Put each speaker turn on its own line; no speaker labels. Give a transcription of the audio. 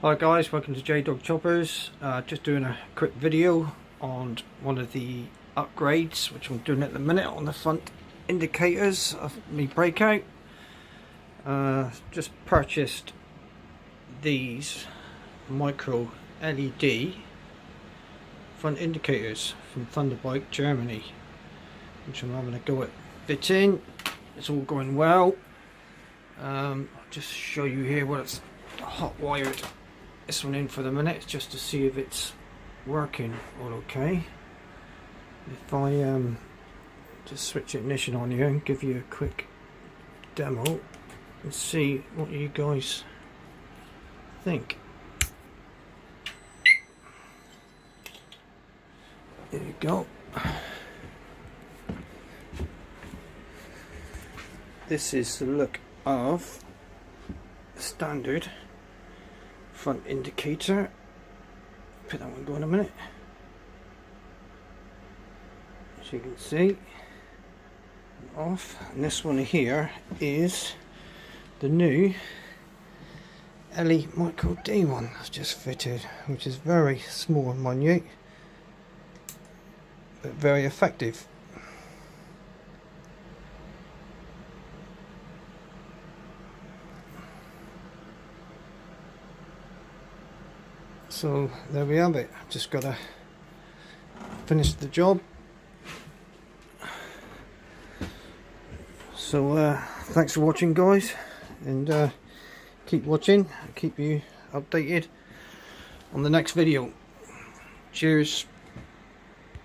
Hi guys, welcome to J-Dog Choppers. Just doing a quick video on one of the upgrades which I'm doing at the minute on the front indicators of my Breakout. Just purchased these micro LED front indicators from Thunderbike Germany, which I'm having a go at fitting. It's all going well. I'll just show you here what it's hot wired this one in for the minute, just to see if it's working all okay. If I just switch ignition on here and give you a quick demo and see what you guys think. There you go. This is the look of the standard front indicator. Put that one going a minute. As you can see, off. And this one here is the new LE Micro D one that's just fitted, which is very small and minute, but very effective. So there we have it. Just gotta finish the job. So thanks for watching guys, and keep watching, keep you updated on the next video. Cheers.